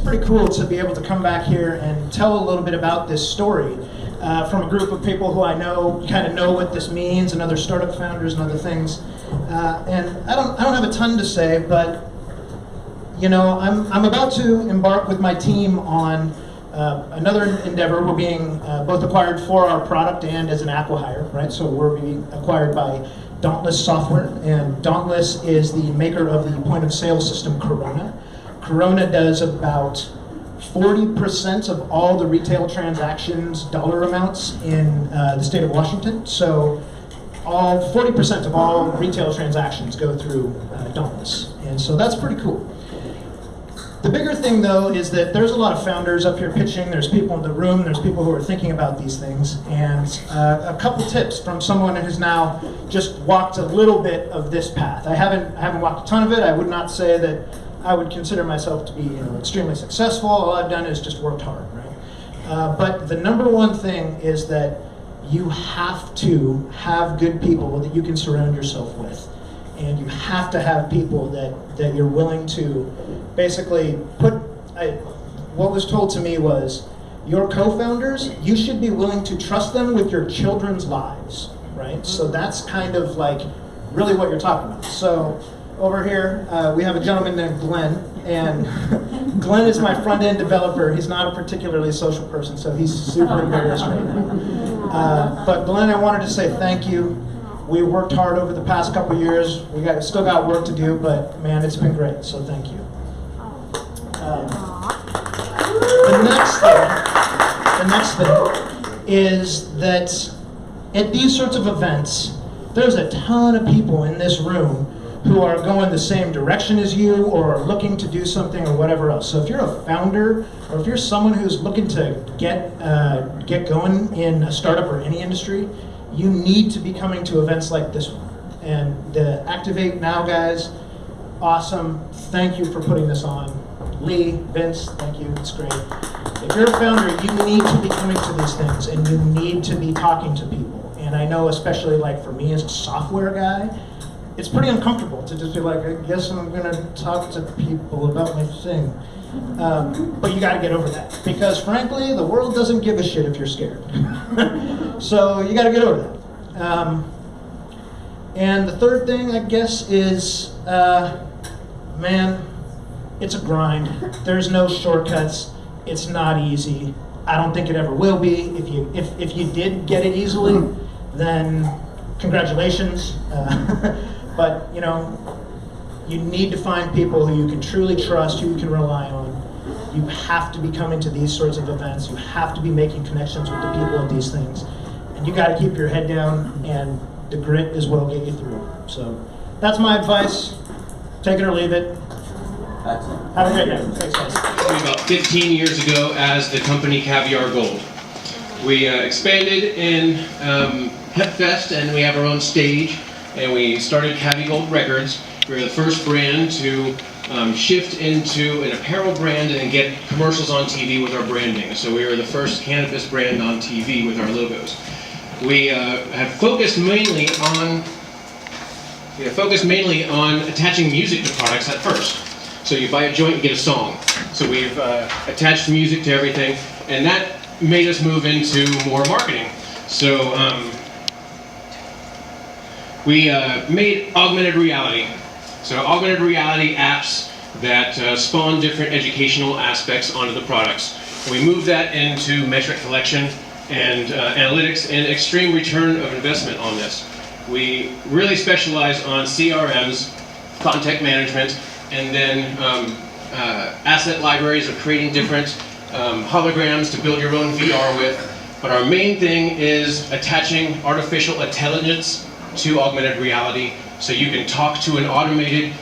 pretty cool to be able to come back here and tell a little bit about this story from a group of people who I know kind of know what this means, and other startup founders and other things. And I don't have a ton to say, but you know, I'm about to embark with my team on another endeavor. We're being both acquired for our product and as an acqui-hire, right? So we're being acquired by Dauntless Software, and Dauntless is the maker of the point of sale system Corona. Corona does about 40% of all the retail transactions dollar amounts in the state of Washington. So 40% of all retail transactions go through Dauntless, and so that's pretty cool. The bigger thing, though, is that there's a lot of founders up here pitching. There's people in the room. There's people who are thinking about these things. And a couple tips from someone who's now just walked a little bit of this path. I haven't walked a ton of it. I would not say that I would consider myself to be extremely successful. All I've done is just worked hard, right? But the number one thing is that you have to have good people that you can surround yourself with. And you have to have people that you're willing to basically put, what was told to me was, your co-founders, you should be willing to trust them with your children's lives, right? So that's kind of like really what you're talking about. So over here, we have a gentleman named Glenn, and Glenn is my front-end developer. He's not a particularly social person, so he's super embarrassed right now. But Glenn, I wanted to say thank you. We worked hard over the past couple years. We still got work to do, but man, it's been great, so thank you. The next thing is that at these sorts of events, there's a ton of people in this room who are going the same direction as you, or are looking to do something, or whatever else. So if you're a founder, or if you're someone who's looking to get going in a startup or any industry, you need to be coming to events like this one. And the Activate Now guys, awesome. Thank you for putting this on. Lee, Vince, thank you, it's great. If you're a founder, you need to be coming to these things, and you need to be talking to people. And I know, especially like for me as a software guy, it's pretty uncomfortable to just be like, I guess I'm gonna talk to people about my thing. But you gotta get over that, because frankly, the world doesn't give a shit if you're scared. So you gotta get over that. And the third thing, I guess, is, man, it's a grind. There's no shortcuts. It's not easy. I don't think it ever will be. If you did get it easily, then congratulations. But you need to find people who you can truly trust, who you can rely on. You have to be coming to these sorts of events. You have to be making connections with the people of these things. And you got to keep your head down, and the grit is what will get you through. So that's my advice. Take it or leave it. Excellent. Have a great day. Thanks, guys. About 15 years ago as the company Caviar Gold. We expanded in HempFest, and we have our own stage, and we started Cavi Gold Records. We were the first brand to shift into an apparel brand and get commercials on TV with our branding. So we were the first cannabis brand on TV with our logos. We have focused mainly on attaching music to products at first. So you buy a joint, you get a song. So we've attached music to everything, and that made us move into more marketing. So we made augmented reality. So augmented reality apps that spawn different educational aspects onto the products. We moved that into metric collection and analytics and extreme return of investment on this. We really specialize on CRMs, content management, and then asset libraries of creating different holograms to build your own VR with. But our main thing is attaching artificial intelligence to augmented reality, so you can talk to an automated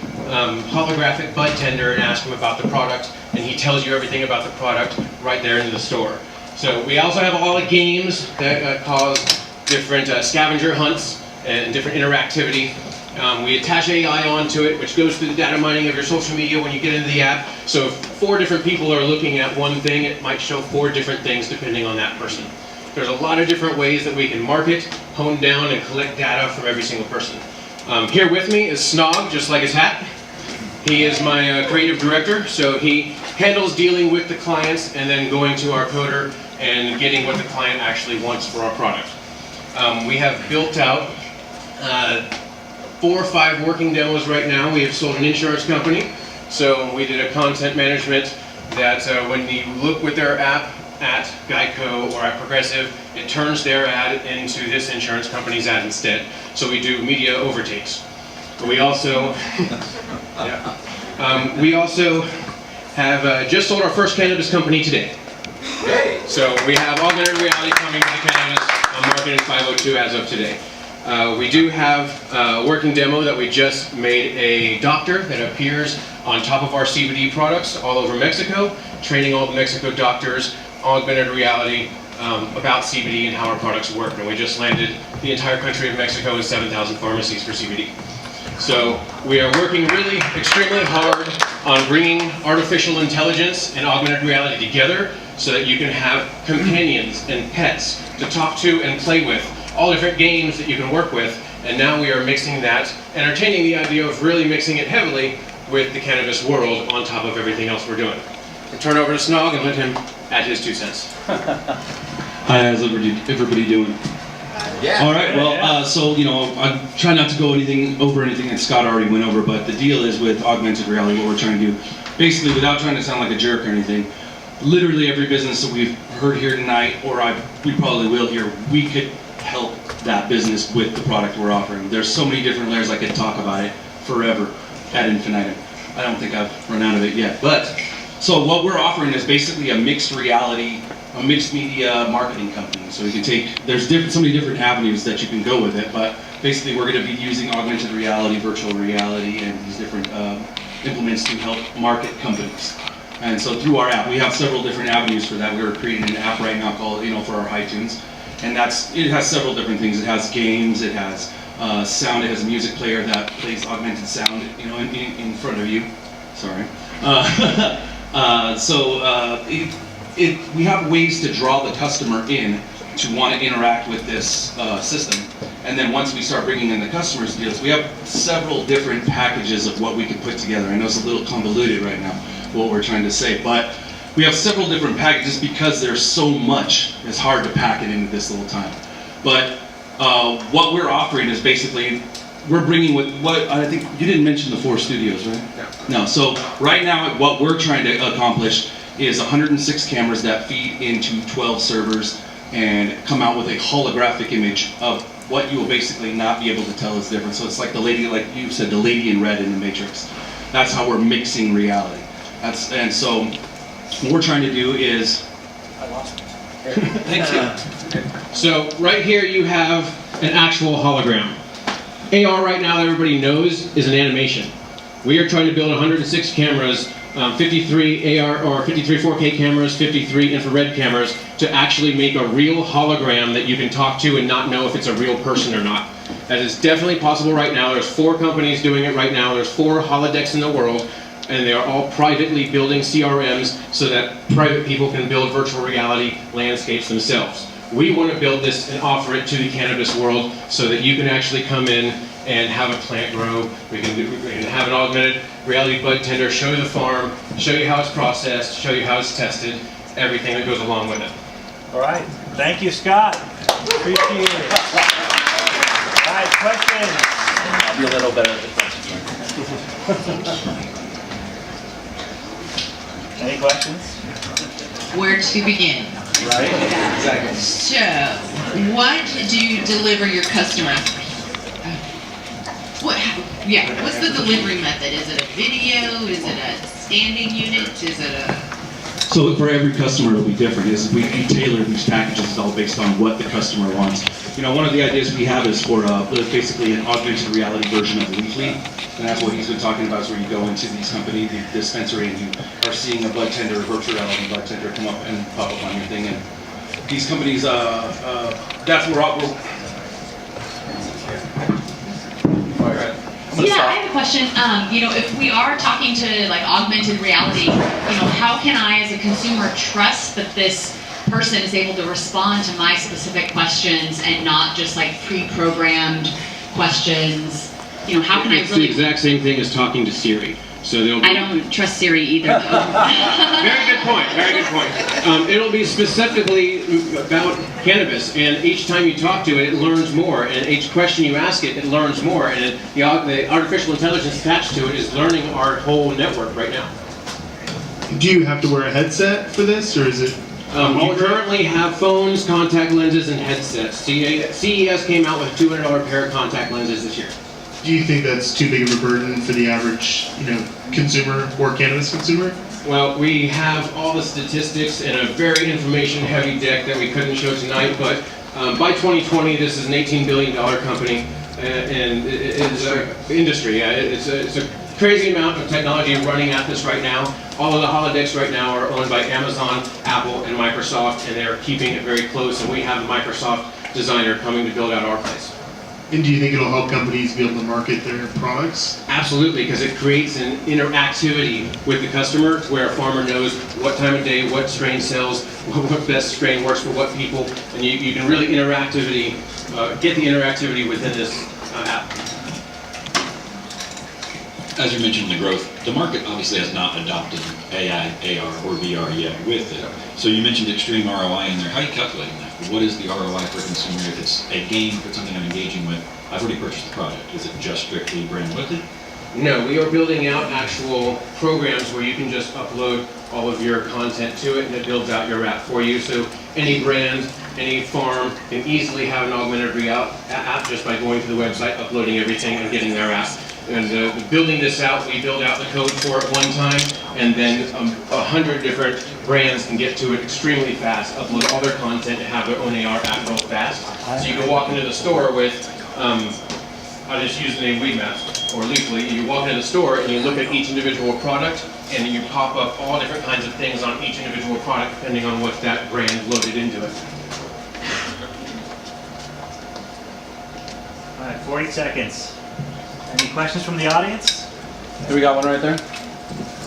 holographic bud tender and ask him about the product, and he tells you everything about the product right there in the store. So we also have all the games that cause different scavenger hunts and different interactivity. We attach AI onto it, which goes through the data mining of your social media when you get into the app. So if 4 different people are looking at one thing, it might show 4 different things depending on that person. There's a lot of different ways that we can market, hone down, and collect data from every single person. Here with me is Snog, just like his hat. He is my creative director, so he handles dealing with the clients and then going to our coder and getting what the client actually wants for our product. We have built out 4 or 5 working demos right now. We have sold an insurance company, so we did a content management that when you look with their app at Geico or at Progressive, it turns their ad into this insurance company's ad instead. So we do media overtakes. We also, we also have just sold our first cannabis company today. So we have augmented reality coming to the cannabis market in 502 as of today. We do have a working demo that we just made a doctor that appears on top of our CBD products all over Mexico, training all the Mexico doctors, augmented reality about CBD and how our products work. And we just landed the entire country of Mexico and 7,000 pharmacies for CBD. So we are working really extremely hard on bringing artificial intelligence and augmented reality together so that you can have companions and pets to talk to and play with, all different games that you can work with. And now we are mixing that, entertaining the idea of really mixing it heavily with the cannabis world on top of everything else we're doing. We'll turn over to Snog and let him add his 2 cents. Hi, how's everybody doing? Yeah. All right. Well, so I try not to go over anything that Scott already went over, but the deal is with augmented reality, what we're trying to do, basically, without trying to sound like a jerk or anything, literally every business that we've heard here tonight, or we probably will here, we could help that business with the product we're offering. There's so many different layers. I could talk about it forever ad infinitum. I don't think I've run out of it yet, but so what we're offering is basically a mixed reality, a mixed media marketing company. So we can take, there's so many different avenues that you can go with it, but basically we're going to be using augmented reality, virtual reality, and these different implements to help market companies. And so through our app, we have several different avenues for that. We're creating an app right now called, for our iTunes, and it has several different things. It has games, it has sound, it has a music player that plays augmented sound, in front of you. Sorry. We have ways to draw the customer in to want to interact with this system. And then once we start bringing in the customers' deals, we have several different packages of what we can put together. I know it's a little convoluted right now, what we're trying to say, but we have several different packages because there's so much. It's hard to pack it into this little time. But what we're offering is basically, we're bringing with what, I think, you didn't mention the 4 studios, right? No, so right now what we're trying to accomplish is 106 cameras that feed into 12 servers and come out with a holographic image of what you will basically not be able to tell is different. So it's like the lady, like you said, the lady in red in the Matrix. That's how we're mixing reality. And so what we're trying to do is... I lost it. Thank you. So right here you have an actual hologram. AR right now, everybody knows, is an animation. We are trying to build 106 cameras, 53 AR or 53 4K cameras, 53 infrared cameras to actually make a real hologram that you can talk to and not know if it's a real person or not. That is definitely possible right now. There's 4 companies doing it right now. There's 4 holodecks in the world, and they are all privately building CRMs so that private people can build virtual reality landscapes themselves. We want to build this and offer it to the cannabis world so that you can actually come in and have a plant grow. We can have an augmented reality bud tender, show you the farm, show you how it's processed, show you how it's tested, everything that goes along with it. All right. Thank you, Scott. Appreciate it. All right, questions? I'll be a little better at the questions. Any questions? Where to begin? Right? Exactly. So, what do you deliver your customer? What's the delivery method? Is it a video? Is it a standing unit? Is it a... So for every customer, it'll be different. We tailor these packages all based on what the customer wants. One of the ideas we have is for basically an augmented reality version of Leafly, and that's what he's been talking about. Is where you go into these company, the dispensary, and you are seeing a bud tender, virtual reality bud tender, come up and pop up on your thing. And these companies, that's where Yeah, I have a question. If we are talking to like augmented reality, how can I as a consumer trust that this person is able to respond to my specific questions and not just like pre-programmed questions? How can I really... It's the exact same thing as talking to Siri. So there'll be I don't trust Siri either. very good point. Very good point. It'll be specifically about cannabis, and each time you talk to it, it learns more, and each question you ask it, it learns more, and the artificial intelligence attached to it is learning our whole network right now. Do you have to wear a headset for this, or is it? We currently have phones, contact lenses, and headsets. CES came out with a $200 pair of contact lenses this year. Do you think that's too big of a burden for the average, consumer or cannabis consumer? Well, we have all the statistics in a very information-heavy deck that we couldn't show tonight, but by 2020, this is an $18 billion company, and it's an industry. It's a crazy amount of technology running at this right now. All of the holodecks right now are owned by Amazon, Apple, and Microsoft, and they're keeping it very close, and we have a Microsoft designer coming to build out our place. And do you think it'll help companies be able to market their products? Absolutely, because it creates an interactivity with the customer where a farmer knows what time of day, what strain sells, what best strain works for what people, and you can really get the interactivity within this app. As you mentioned, the growth, the market obviously has not adopted AI, AR, or VR yet with it. So you mentioned extreme ROI in there. How are you calculating that? What is the ROI for a consumer? If it's a game, if it's something I'm engaging with, I've already purchased the product. Is it just strictly brand loyalty? No, we are building out actual programs where you can just upload all of your content to it and it builds out your app for you. So any brand, any farm can easily have an augmented reality app just by going to the website, uploading everything and getting their app. And building this out, we build out the code for it one time, and then 100 different brands can get to it extremely fast, upload all their content, and have their own AR app go fast. So you can walk into the store with, I'll just use the name Weedmaps, or Leafly. You walk into the store and you look at each individual product, and you pop up all different kinds of things on each individual product, depending on what that brand loaded into it. All right, 40 seconds. Any questions from the audience? Here we got one right there.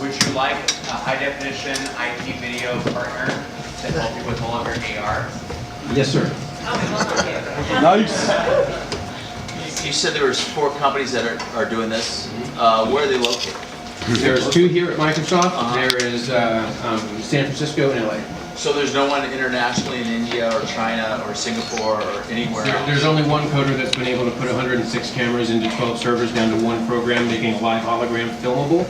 Would you like a high-definition IP video partner to help you with all of your AR? Yes, sir. Nice. You said there was 4 companies that are doing this. Where are they located? There's 2 here at Microsoft. There is San Francisco and LA. So there's no one internationally in India or China or Singapore or anywhere else? There's only one coder that's been able to put 106 cameras into 12 servers down to one program, making a live hologram filmable.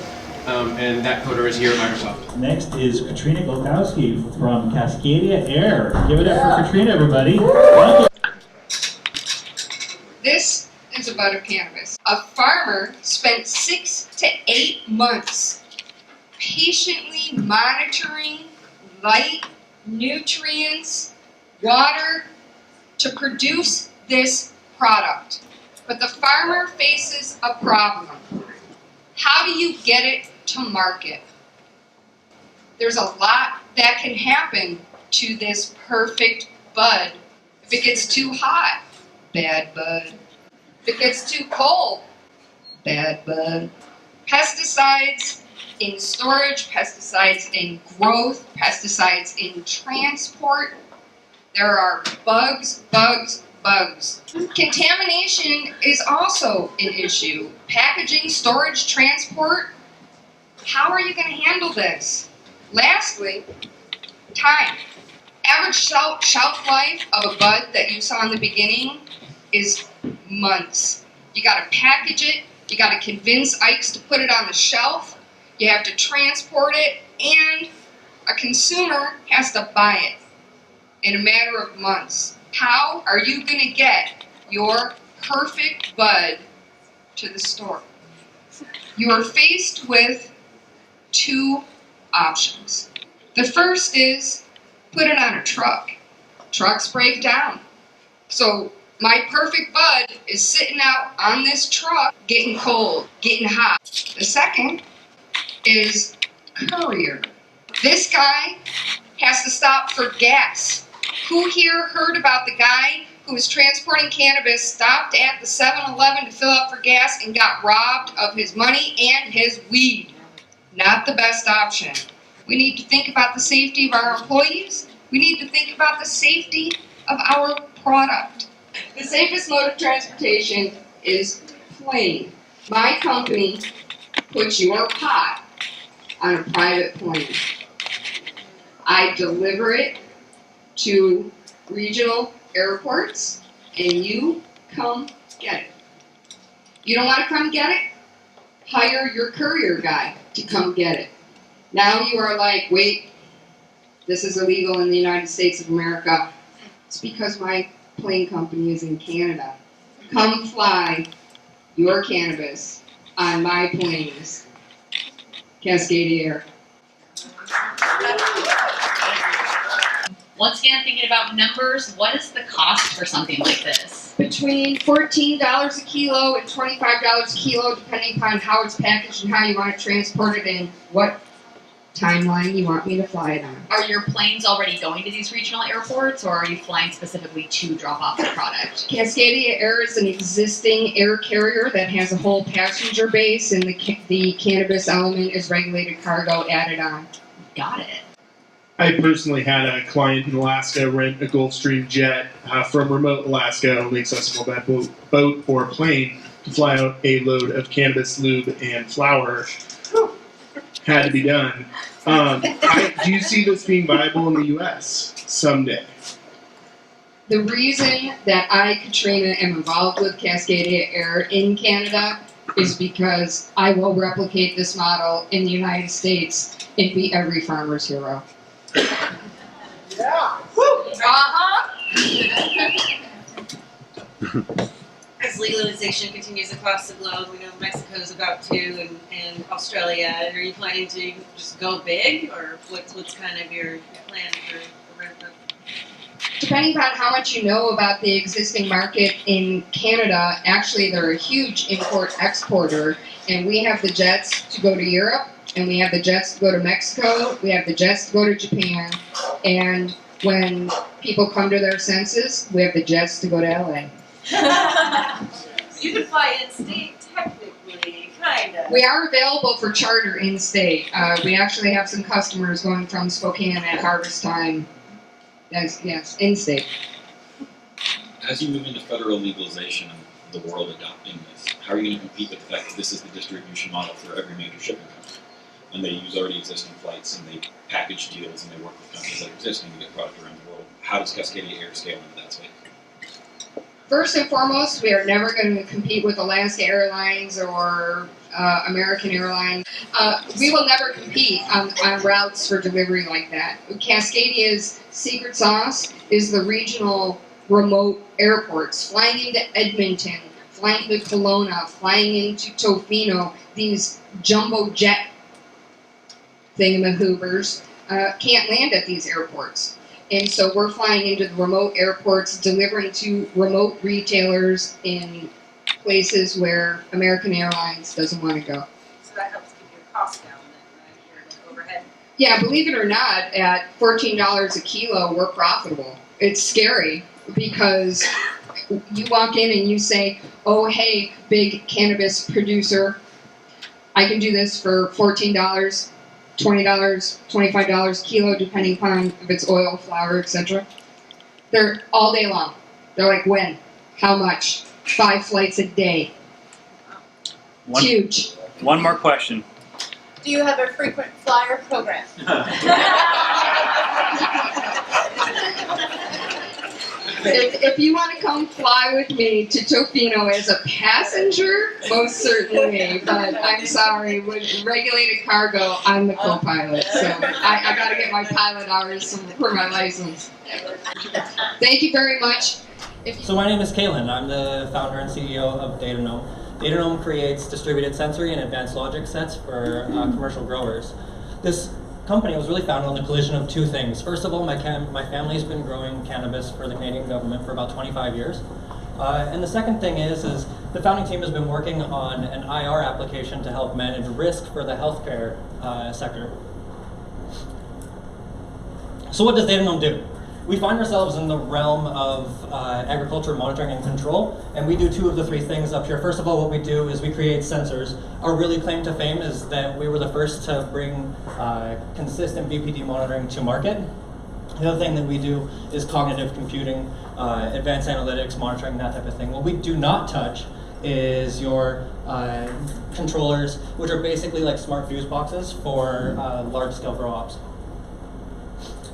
And that coder is here at Microsoft. Next is Katrina Golkowski from Cascadia Air. Give it up for Katrina, everybody. Thank you. This is about a cannabis. A farmer spent 6 to 8 months patiently monitoring light, nutrients, water to produce this product. But the farmer faces a problem. How do you get it to market? There's a lot that can happen to this perfect bud. If it gets too hot, bad bud. If it gets too cold, bad bud. Pesticides in storage, pesticides in growth, pesticides in transport. There are bugs, bugs, bugs. Contamination is also an issue. Packaging, storage, transport. How are you going to handle this? Lastly, time. Average shelf life of a bud that you saw in the beginning is months. You got to package it. You got to convince Ikes to put it on the shelf. You have to transport it, and a consumer has to buy it in a matter of months. How are you going to get your perfect bud to the store? You are faced with 2 options. The first is put it on a truck. Trucks break down. So my perfect bud is sitting out on this truck getting cold, getting hot. The second is courier. This guy has to stop for gas. Who here heard about the guy who was transporting cannabis, stopped at the 7-Eleven to fill up for gas and got robbed of his money and his weed? Not the best option. We need to think about the safety of our employees. We need to think about the safety of our product. The safest mode of transportation is plane. My company put your pot on a private plane. I deliver it to regional airports, and you come get it. You don't want to come get it? Hire your courier guy to come get it. Now you are like, wait, this is illegal in the United States of America. It's because my plane company is in Canada. Come fly your cannabis on my planes. Cascadia Air. Once again, thinking about numbers, what is the cost for something like this? Between $14 a kilo and $25 a kilo, depending upon how it's packaged and how you want to transport it and what timeline you want me to fly it on. Are your planes already going to these regional airports, or are you flying specifically to drop off the product? Cascadia Air is an existing air carrier that has a whole passenger base, and the cannabis element is regulated cargo added on. Got it. I personally had a client in Alaska rent a Gulfstream jet from remote Alaska, only accessible by boat or plane, to fly out a load of cannabis lube and flour. Had to be done. Do you see this being viable in the U.S. someday? The reason that I, Katrina, am involved with Cascadia Air in Canada is because I will replicate this model in the United States and be every farmer's hero. Yeah. As legalization continues across the globe, we know Mexico's about to, and Australia. Are you planning to just go big, or what's kind of your plan for ramp up? Depending upon how much you know about the existing market in Canada, actually they're a huge import-exporter, and we have the jets to go to Europe, and we have the jets to go to Mexico, we have the jets to go to Japan, and when people come to their senses, we have the jets to go to LA. You can fly in-state, technically, kind of. We are available for charter in-state. We actually have some customers going from Spokane at harvest time. Yes, in-state. As you move into federal legalization and the world adopting this, how are you going to compete with the fact that this is the distribution model for every major shipping company? And they use already existing flights, and they package deals, and they work with companies that are existing to get product around the world. How does Cascadia Air scale into that space? First and foremost, we are never going to compete with Alaska Airlines or American Airlines. We will never compete on routes for delivery like that. Cascadia's secret sauce is the regional remote airports, flying into Edmonton, flying to Kelowna, flying into Tofino. These jumbo jet thingamahoobers can't land at these airports. And so we're flying into the remote airports, delivering to remote retailers in places where American Airlines doesn't want to go. So that helps keep your costs down then, right? Your overhead. Yeah, believe it or not, at $14 a kilo, we're profitable. It's scary because you walk in and you say, oh, hey, big cannabis producer, I can do this for $14, $20, $25 a kilo, depending upon if it's oil, flour, etc. They're all day long. They're like, when? How much? 5 flights a day. Huge. One more question. Do you have a frequent flyer program? If you want to come fly with me to Tofino as a passenger, most certainly. But I'm sorry, with regulated cargo, I'm the co-pilot. So I got to get my pilot hours for my license. Thank you very much. So my name is Kaylin. I'm the founder and CEO of DataGnome. DataGnome creates distributed sensory and advanced logic sets for commercial growers. This company was really founded on the collision of two things. First of all, my family's been growing cannabis for the Canadian government for about 25 years. And the second thing is the founding team has been working on an IR application to help manage risk for the healthcare sector. So what does DataGnome do? We find ourselves in the realm of agriculture monitoring and control, and we do 2 of the 3 things up here. First of all, what we do is we create sensors. Our really claim to fame is that we were the first to bring consistent BPD monitoring to market. The other thing that we do is cognitive computing, advanced analytics, monitoring, that type of thing. What we do not touch is your controllers, which are basically like smart fuse boxes for large-scale grow ops.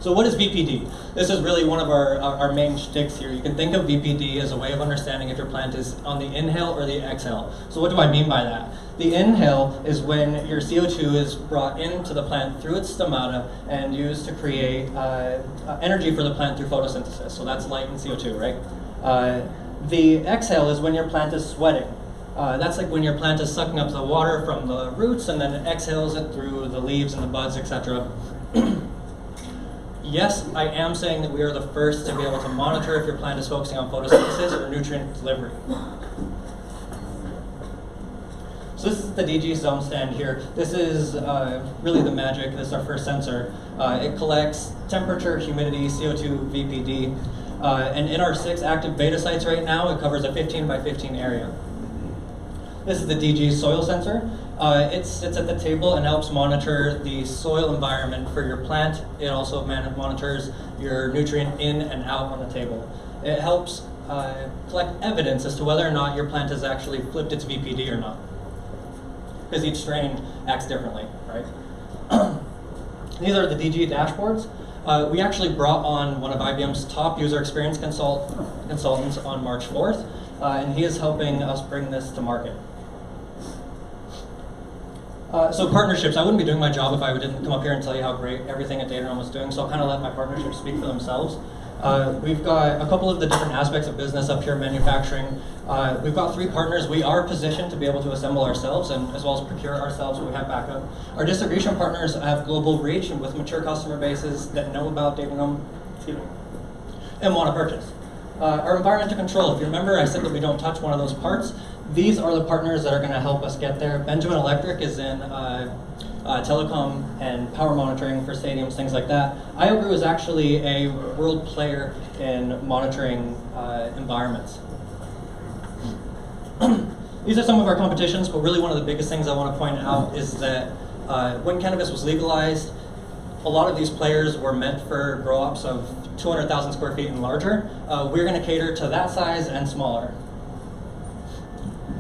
So what is VPD? This is really one of our main shticks here. You can think of VPD as a way of understanding if your plant is on the inhale or the exhale. So what do I mean by that? The inhale is when your CO2 is brought into the plant through its stomata and used to create energy for the plant through photosynthesis. So that's light and CO2, right? The exhale is when your plant is sweating. That's like when your plant is sucking up the water from the roots and then it exhales it through the leaves and the buds, etc. Yes, I am saying that we are the first to be able to monitor if your plant is focusing on photosynthesis or nutrient delivery. So this is the DG zone stand here. This is really the magic. This is our first sensor. It collects temperature, humidity, CO2, VPD. And in our 6 active beta sites right now, it covers a 15 by 15 area. This is the DG soil sensor. It sits at the table and helps monitor the soil environment for your plant. It also monitors your nutrient in and out on the table. It helps collect evidence as to whether or not your plant has actually flipped its VPD or not. Because each strain acts differently, right? These are the DG dashboards. We actually brought on one of IBM's top user experience consultants on March 4th, and he is helping us bring this to market. So partnerships, I wouldn't be doing my job if I didn't come up here and tell you how great everything at DataGnome was doing, so I'll kind of let my partnerships speak for themselves. We've got a couple of the different aspects of business up here, manufacturing. We've got 3 partners. We are positioned to be able to assemble ourselves and as well as procure ourselves when we have backup. Our distribution partners have global reach and with mature customer bases that know about DataGnome and want to purchase. Our environmental control, if you remember I said that we don't touch one of those parts. These are the partners that are going to help us get there. Benjamin Electric is in telecom and power monitoring for stadiums, things like that. IOGRU is actually a world player in monitoring environments. These are some of our competitions, but really one of the biggest things I want to point out is that when cannabis was legalized, a lot of these players were meant for grow ops of 200,000 square feet and larger. We're going to cater to that size and smaller.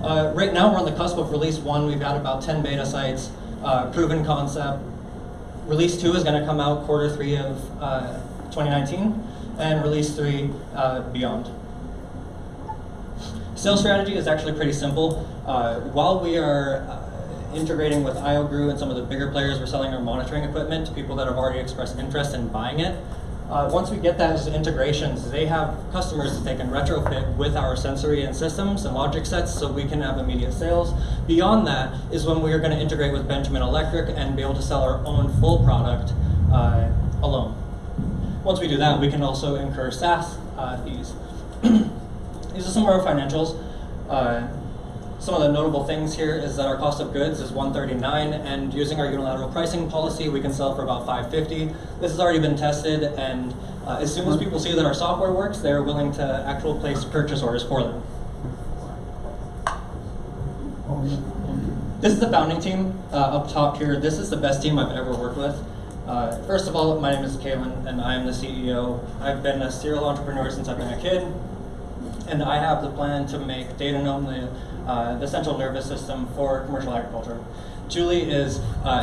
Right now we're on the cusp of release 1. We've got about 10 beta sites, proven concept. Release 2 is going to come out quarter 3 of 2019, and release 3 beyond. Sales strategy is actually pretty simple. While we are integrating with IOGRU and some of the bigger players, we're selling our monitoring equipment to people that have already expressed interest in buying it. Once we get those integrations, they have customers that they can retrofit with our sensory and systems and logic sets so we can have immediate sales. Beyond that is when we are going to integrate with Benjamin Electric and be able to sell our own full product alone. Once we do that, we can also incur SaaS fees. These are some of our financials. Some of the notable things here is that our cost of goods is $139, and using our unilateral pricing policy, we can sell for about $550. This has already been tested, and as soon as people see that our software works, they're willing to actually place purchase orders for them. This is the founding team up top here. This is the best team I've ever worked with. First of all, my name is Kaylin, and I am the CEO. I've been a serial entrepreneur since I've been a kid, and I have the plan to make DataGnome the central nervous system for commercial agriculture. Julie is,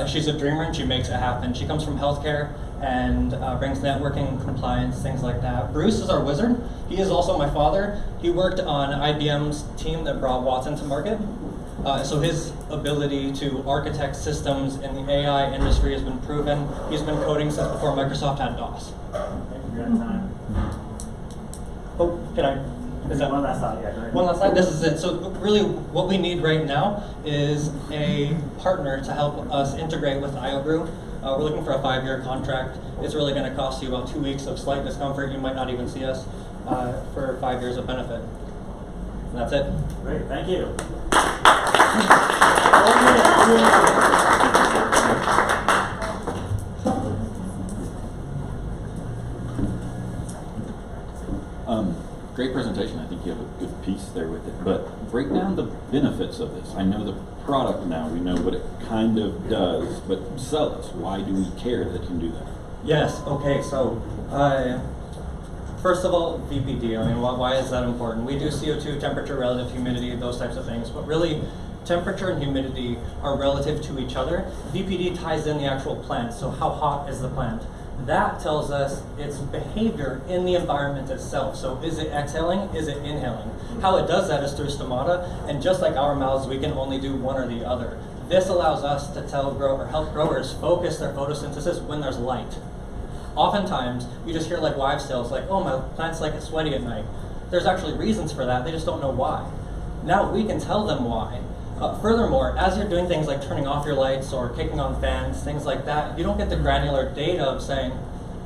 she's a dreamer and she makes it happen. She comes from healthcare and brings networking, compliance, things like that. Bruce is our wizard. He is also my father. He worked on IBM's team that brought Watson to market. So his ability to architect systems in the AI industry has been proven. He's been coding since before Microsoft had DOS. You're out of time. Oh, can I? Is that one last slide? Yeah, go ahead. One last slide, this is it. So really what we need right now is a partner to help us integrate with IOGRU. We're looking for a 5-year contract. It's really going to cost you about 2 weeks of slight discomfort. You might not even see us for 5 years of benefit. And that's it. Great, thank you. Great presentation. I think you have a good piece there with it. But break down the benefits of this. I know the product now. We know what it kind of does. But sell us. Why do we care that it can do that? Yes. Okay. So First of all, VPD. I mean, why is that important? We do CO2, temperature, relative humidity, those types of things, but really, temperature and humidity are relative to each other. VPD ties in the actual plant, so how hot is the plant? That tells us its behavior in the environment itself. So is it exhaling? Is it inhaling? How it does that is through stomata, and just like our mouths, we can only do one or the other. This allows us to help growers focus their photosynthesis when there's light. Oftentimes, you just hear like wives' tales, like, oh, my plants like it sweaty at night. There's actually reasons for that, they just don't know why. Now we can tell them why. Furthermore, as you're doing things like turning off your lights or kicking on fans, things like that, you don't get the granular data of saying,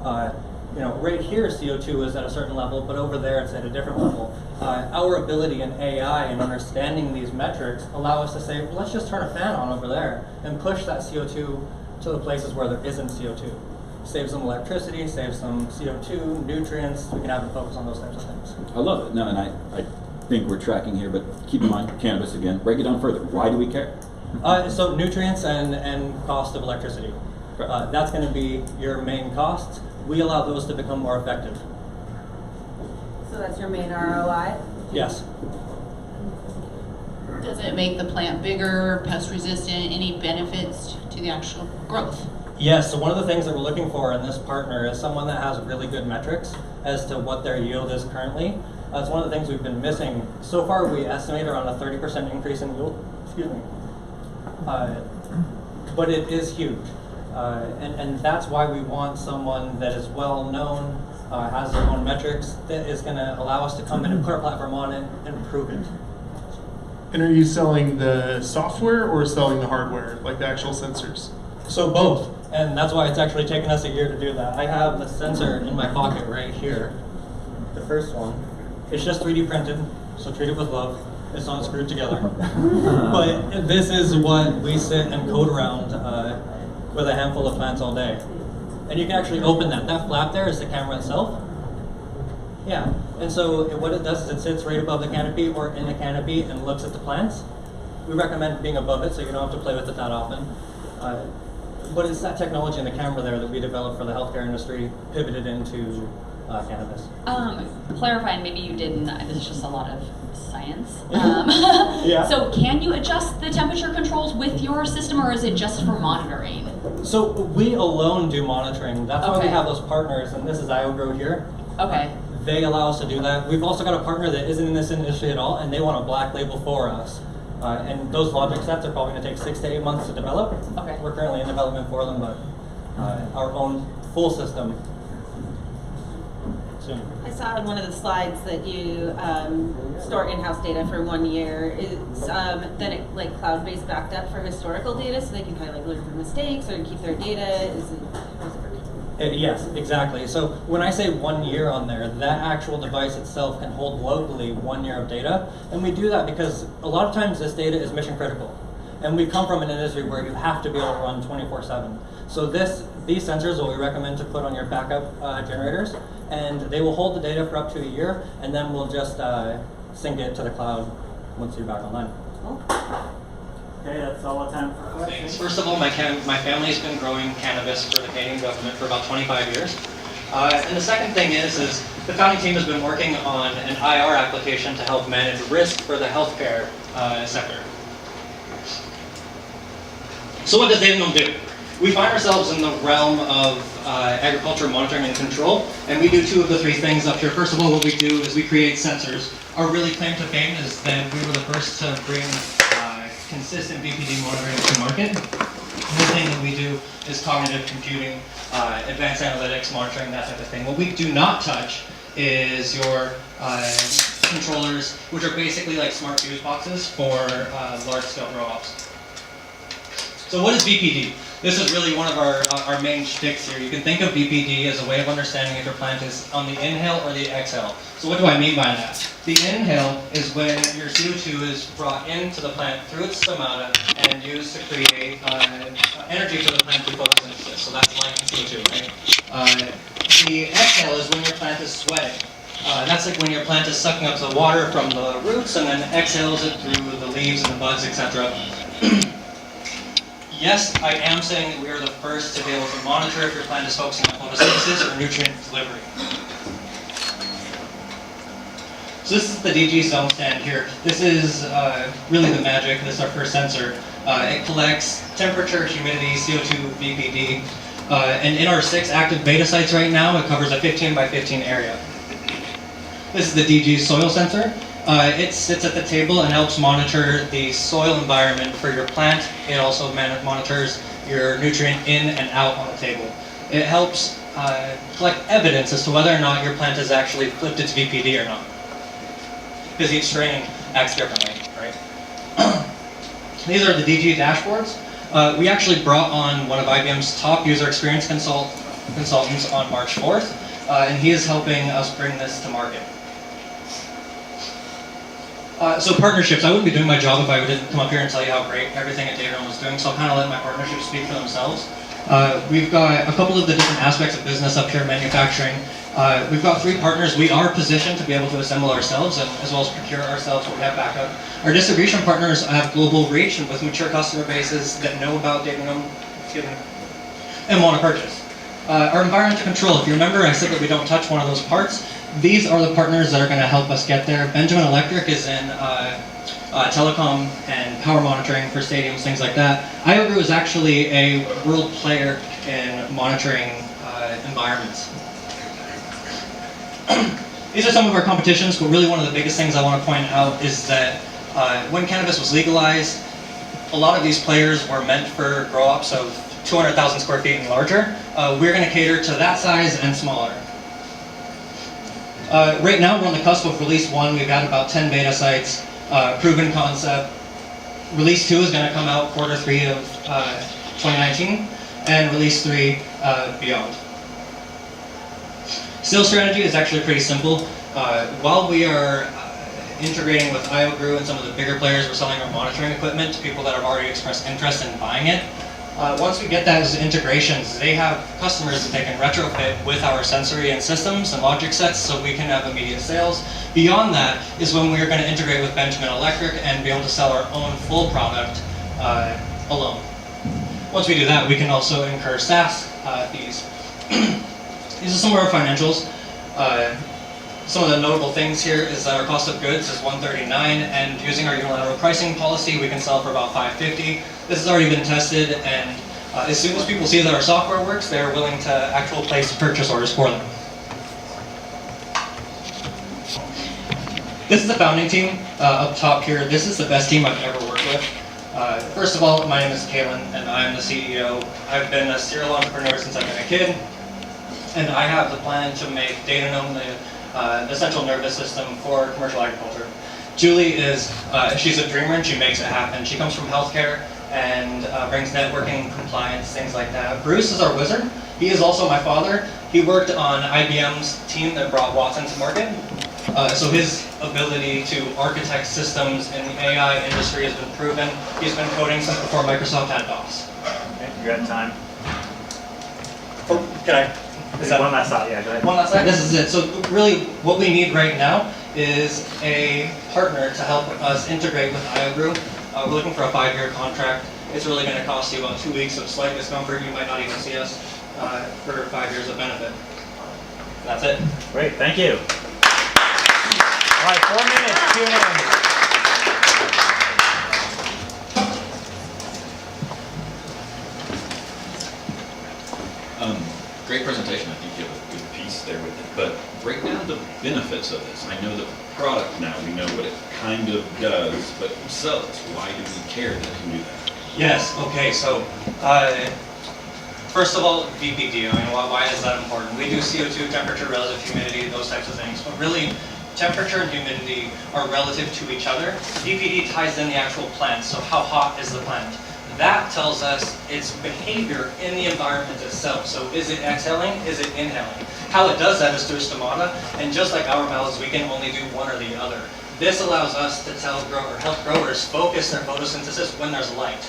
right here CO2 is at a certain level, but over there it's at a different level. Our ability in AI and understanding these metrics allow us to say, well, let's just turn a fan on over there and push that CO2 to the places where there isn't CO2. Saves them electricity, saves them CO2, nutrients, we can have them focus on those types of things. I love it. No, and I think we're tracking here, but keep in mind, cannabis again. Break it down further. Why do we care? So nutrients and cost of electricity. That's going to be your main costs. We allow those to become more effective. So that's your main ROI? Yes. Does it make the plant bigger, pest resistant, any benefits to the actual growth? Yes, so one of the things that we're looking for in this partner is someone that has really good metrics as to what their yield is currently. It's one of the things we've been missing. So far, we estimate around a 30% increase in yield. Excuse me. But it is huge. And that's why we want someone that is well known, has their own metrics, that is going to allow us to come in and put our platform on it and prove it. And are you selling the software or selling the hardware, like the actual sensors? So both. And that's why it's actually taken us a year to do that. I have the sensor in my pocket right here. The first one. It's just 3D printed, so treat it with love. It's not screwed together. But this is what we sit and code around with a handful of plants all day. And you can actually open that. That flap there is the camera itself. Yeah, and so what it does is it sits right above the canopy or in the canopy and looks at the plants. We recommend being above it so you don't have to play with it that often. But it's that technology in the camera there that we developed for the healthcare industry, pivoted into cannabis. Clarifying, maybe you didn't, this is just a lot of science. Yeah. So can you adjust the temperature controls with your system, or is it just for monitoring? So we alone do monitoring. That's why we Okay. have those partners, and this is IOGrow here. Okay. They allow us to do that. We've also got a partner that isn't in this industry at all, and they want a black label for us. And those logic sets are probably going to take 6 to 8 months to develop. Okay. We're currently in development for them, but our own full system soon. I saw on one of the slides that you store in-house data for 1 year. Is then it like cloud-based backed up for historical data, so they can kind of like learn from mistakes or keep their data? How does it work? Yes, exactly. So when I say 1 year on there, that actual device itself can hold locally 1 year of data. And we do that because a lot of times this data is mission critical. And we come from an industry where you have to be able to run 24/7. So these sensors are what we recommend to put on your backup generators. And they will hold the data for up to a year, and then we'll just sync it to the cloud once you're back online. Okay, that's all the time for questions. First of all, my family's been growing cannabis for the Canadian government for about 25 years. And the second thing is the founding team has been working on an IR application to help manage risk for the healthcare sector. So what does DataGnome do? We find ourselves in the realm of agriculture monitoring and control, and we do two of the three things up here. First of all, what we do is we create sensors. Our really claim to fame is that we were the first to bring consistent VPD monitoring to market. Another thing that we do is cognitive computing, advanced analytics, monitoring, that type of thing. What we do not touch is your controllers, which are basically like smart fuse boxes for large-scale grow ops. So what is VPD? This is really one of our main shticks here. You can think of VPD as a way of understanding if your plant is on the inhale or the exhale. So what do I mean by that? The inhale is when your CO2 is brought into the plant through its stomata and used to create energy for the plant through photosynthesis. So that's like CO2, right? The exhale is when your plant is sweating. That's like when your plant is sucking up the water from the roots and then exhales it through the leaves and the buds, etc. Yes, I am saying that we are the first to be able to monitor if your plant is focusing on photosynthesis or nutrient delivery. So this is the DG zone stand here. This is really the magic. This is our first sensor. It collects temperature, humidity, CO2, VPD. And in our 6 active beta sites right now, it covers a 15 by 15 area. This is the DG soil sensor. It sits at the table and helps monitor the soil environment for your plant. It also monitors your nutrient in and out on the table. It helps collect evidence as to whether or not your plant has actually flipped its VPD or not. Because each strain acts differently, right? These are the DG dashboards. We actually brought on one of IBM's top user experience consultants on March 4th, and he is helping us bring this to market. So partnerships, I wouldn't be doing my job if I didn't come up here and tell you how great everything at DataGnome was doing, so I'll kind of let my partnerships speak for themselves. We've got a couple of the different aspects of business up here, manufacturing. We've got 3 partners. We are positioned to be able to assemble ourselves and as well as procure ourselves when we have backup. Our distribution partners have global reach and with mature customer bases that know about DataGnome and want to purchase. Our environmental control, if you remember I said that we don't touch one of those parts. These are the partners that are going to help us get there. Benjamin Electric is in telecom and power monitoring for stadiums, things like that. IOGRU is actually a world player in monitoring environments. These are some of our competitions, but really one of the biggest things I want to point out is that when cannabis was legalized, a lot of these players were meant for grow-ups of 200,000 square feet and larger. We're going to cater to that size and smaller. Right now we're on the cusp of release 1. We've got about 10 beta sites, proven concept. Release 2 is going to come out Q3 of 2019, and release 3 beyond. Sales strategy is actually pretty simple. While we are integrating with IOGRU and some of the bigger players, we're selling our monitoring equipment to people that have already expressed interest in buying it. Once we get those integrations, they have customers that they can retrofit with our sensory and systems and logic sets so we can have immediate sales. Beyond that is when we're going to integrate with Benjamin Electric and be able to sell our own full product alone. Once we do that, we can also incur SaaS fees. These are some of our financials. Some of the notable things here is that our cost of goods is $139, and using our unilateral pricing policy, we can sell for about $550. This has already been tested, and as soon as people see that our software works, they're willing to actually place purchase orders for them. This is the founding team up top here. This is the best team I've ever worked with. First of all, my name is Kaylin, and I'm the CEO. I've been a serial entrepreneur since I've been a kid, and I have the plan to make DataGnome the central nervous system for commercial agriculture. Julie is, she's a dreamer and she makes it happen. She comes from healthcare and brings networking, compliance, things like that. Bruce is our wizard. He is also my father. He worked on IBM's team that brought Watson to market. So his ability to architect systems in the AI industry has been proven. He's been coding since before Microsoft had DOS. Okay, you got time. Oh, can I? One last thought, yeah, go ahead. One last thought, this is it. So really what we need right now is a partner to help us integrate with IOGRU. We're looking for a 5-year contract. It's really going to cost you about 2 weeks of slight discomfort. You might not even see us for 5 years of benefit. That's it. Great, thank you. All right, 4 minutes, Q&A. Great presentation. I think you have a good piece there with it. But break down the benefits of this. I know the product now, we know what it kind of does, but themselves, why do we care that it can do that? Yes, okay, so first of all, VPD, I mean, why is that important? We do CO2, temperature, relative humidity, those types of things, but really temperature and humidity are relative to each other. VPD ties in the actual plant, so how hot is the plant? That tells us its behavior in the environment itself. So is it exhaling? Is it inhaling? How it does that is through stomata, and just like our mouths, we can only do one or the other. This allows us to help growers focus their photosynthesis when there's light.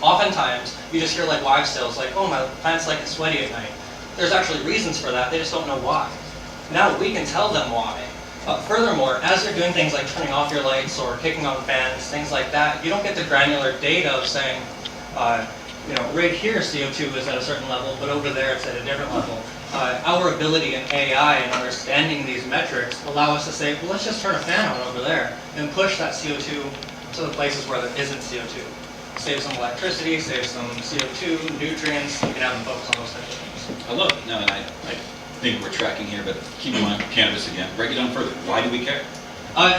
Oftentimes, you just hear like wives' tales, like, oh, my plant's like it's sweaty at night. There's actually reasons for that, they just don't know why. Now we can tell them why. Furthermore, as you're doing things like turning off your lights or kicking on fans, things like that, you don't get the granular data of saying, right here CO2 is at a certain level, but over there it's at a different level. our ability in AI and understanding these metrics allow us to say, well, let's just turn a fan on over there and push that CO2 to the places where there isn't CO2. Save some electricity, save some CO2, nutrients, you can have them focus on those types of things. I love it. No, and I think we're tracking here, but keep going cannabis again. Break it down further. Why do we care?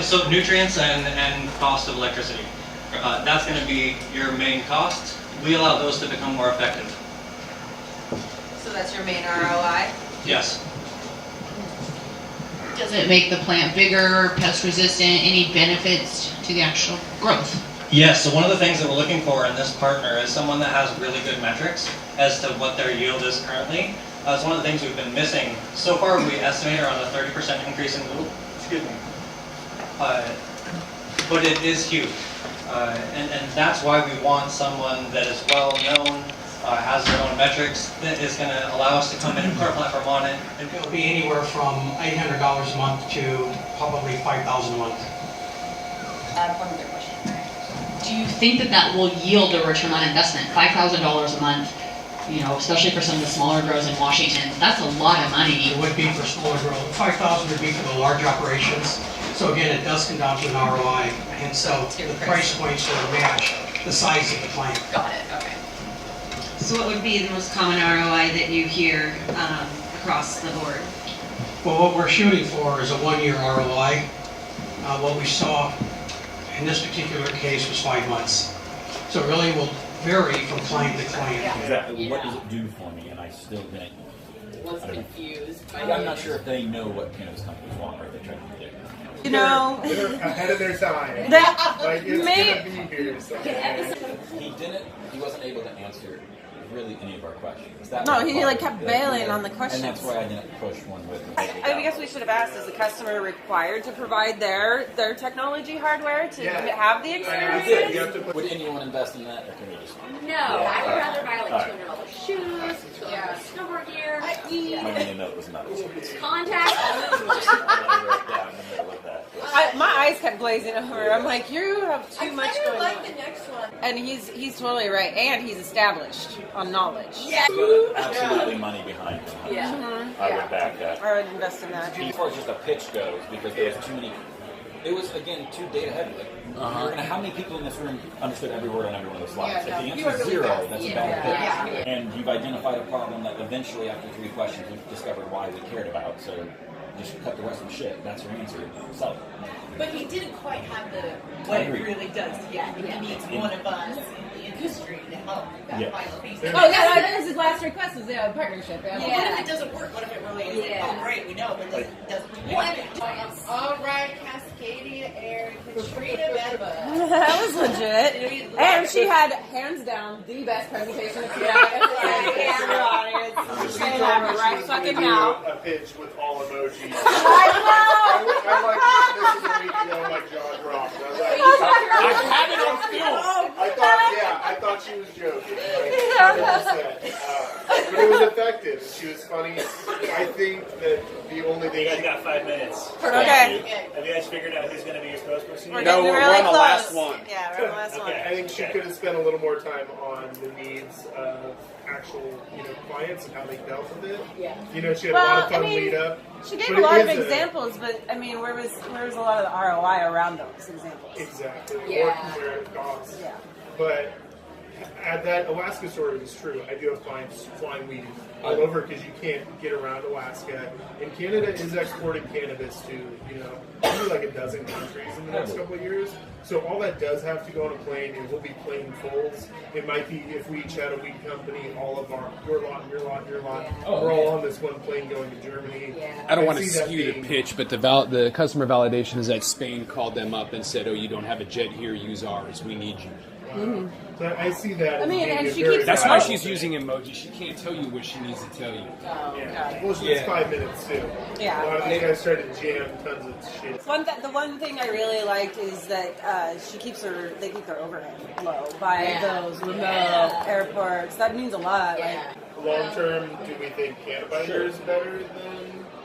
So nutrients and cost of electricity. That's going to be your main costs. We allow those to become more effective. So that's your main ROI? Yes. Does it make the plant bigger, pest resistant, any benefits to the actual growth? Yes, so one of the things that we're looking for in this partner is someone that has really good metrics as to what their yield is currently. It's one of the things we've been missing. So far, we estimate around a 30% increase in yield. Excuse me. But it is huge. And that's why we want someone that is well known, has their own metrics, that is going to allow us to come in and put our platform on it. It'll be anywhere from $800 a month to probably $5,000 a month. One other question. Do you think that that will yield a return on investment? $5,000 a month, you know, especially for some of the smaller grows in Washington, that's a lot of money. It would be for smaller growth. $5,000 would be for the large operations. So again, it does come down to an ROI, and so the price points will match the size of the plant. Got it. Okay. So what would be the most common ROI that you hear across the board? Well, what we're shooting for is a 1-year ROI. What we saw in this particular case was 5 months. So it really will vary from client to client. Exactly. What does it do for me? And I still didn't. Was confused. I'm not sure if they know what cannabis companies want or if they try to predict. You know, they're ahead of their time. That like it's gonna be here. So. He wasn't able to answer really any of our questions. No, he like kept bailing on the questions. And that's why I didn't push one with him. I guess we should have asked, is the customer required to provide their technology hardware to have the experience? Would anyone invest in that, or can we just? No, I would rather buy like $200 shoes, snowboard gear, I didn't know it was not. contacts. My eyes kept glazing over. I'm like, you have too much going on. The next one. And he's totally right, and he's established on knowledge. Yeah. Absolutely money behind him. Yeah. I would back that. I would invest in that. As far as just a pitch goes, because there was too many. It was again too data heavy. Like, how many people in this room understood every word on every one of those slides? If the answer is zero, that's a bad pitch. And you've identified a problem that eventually, after 3 questions, we've discovered why we cared about. So just cut the rest of the shit. That's your answer. Sell it. But he didn't quite have what it really does yet. He needs one of us in the industry to help that final piece. Oh yeah, that was his last request, was a partnership. What if it doesn't work? What if it really is? Oh great, we know, but it doesn't work. All right, Cascadia Air, Katrina, Bess. That was legit. And she had, hands down, the best presentation of Cannabis in your audience. She have it right fucking now. A pitch with all emojis. I know! I like this is a week ago, my jaw dropped. I have it on film. I thought she was joking. But it was effective. She was funny. I think that the only thing. You guys got 5 minutes. Okay. Have you guys figured out who's going to be your spokesperson? We're on the last one. Yeah, we're on the last one. I think she could have spent a little more time on the needs of actual, clients and how they dealt with it. Yeah. She had a lot of fun lead up. She gave a lot of examples, but I mean, where was a lot of the ROI around those examples? Exactly. Yeah. Or compare costs. Yeah. But at that Alaska story was true. I do have clients flying weed all over because you can't get around Alaska. And Canada is exporting cannabis to, maybe like a dozen countries in the next couple of years. So all that does have to go on a plane, and we'll be plane fulls. It might be if we each had a weed company, all of your lot, your lot, your lot. We're all on this one plane going to Germany. I don't want to skew the pitch, but the customer validation is that Spain called them up and said, "Oh, you don't have a jet here, use ours. We need you." Mm-hmm. So I see that. I mean, and she keeps. That's why she's using emoji. She can't tell you what she needs to tell you. Well, it's 5 minutes too. Yeah. A lot of these guys try to jam tons of shit. The one thing I really liked is that they keep their overhead low by those remote airports. That means a lot. Long term, do we think Cannabinder is better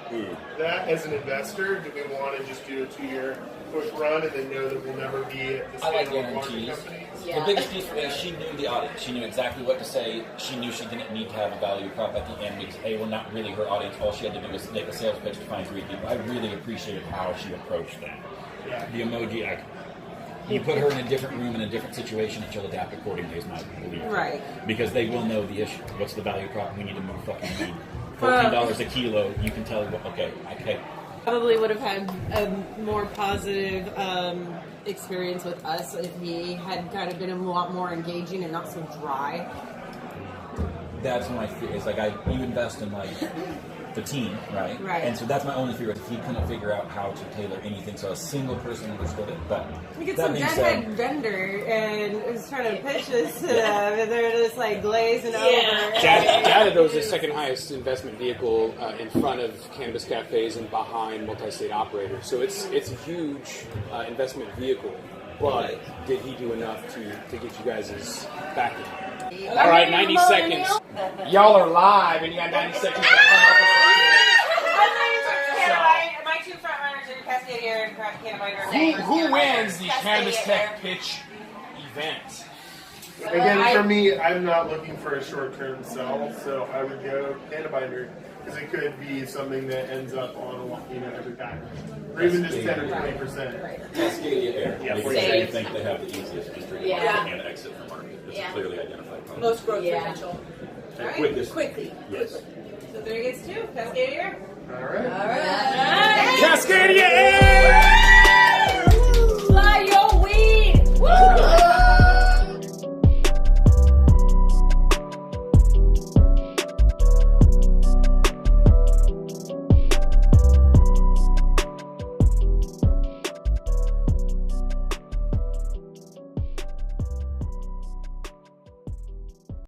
than that as an investor? Do we want to just do a 2-year quick run and then know that we'll never be at the scale of larger companies? The biggest piece for me is she knew the audience. She knew exactly what to say. She knew she didn't need to have a value prop at the end because, hey, we're not really her audience. All she had to do was make a sales pitch to find 3 people. I really appreciated how she approached that. The emoji, you put her in a different room in a different situation and she'll adapt accordingly is my belief. Right. Because they will know the issue. What's the value prop? We need to move fucking weed. $14 a kilo. You can tell her, okay. Probably would have had a more positive experience with us if he had kind of been a lot more engaging and not so dry. That's my fear. It's like you invest in like the team, right? Right. And so that's my only fear is if he couldn't figure out how to tailor anything so a single person understood it. But We get that some being deadhead said, vendor and is trying to pitch this to them, and they're just like glazing over. Data, though, is the second highest investment vehicle in front of cannabis cafes and behind multi-state operators. So it's a huge investment vehicle. But did he do enough to get you guys' backing? All right, 90 seconds. Y'all are live, and you got 90 seconds to come up with My 2 front runners are Cascadia Air and Cannabinder. Who wins the Cannabis Tech Pitch event? Again, for me, I'm not looking for a short-term sell, so I would go Cannabinder because it could be something that ends up on every package, or even just 10 or 20%. Cascadia Air. Yeah, Because they think they have the easiest distribution and exit from market. It's a clearly identified problem. Most growth potential. And quickest. Quickly. Yes. So there gets 2. Cascadia Air. All right. All right. Cascadia Air!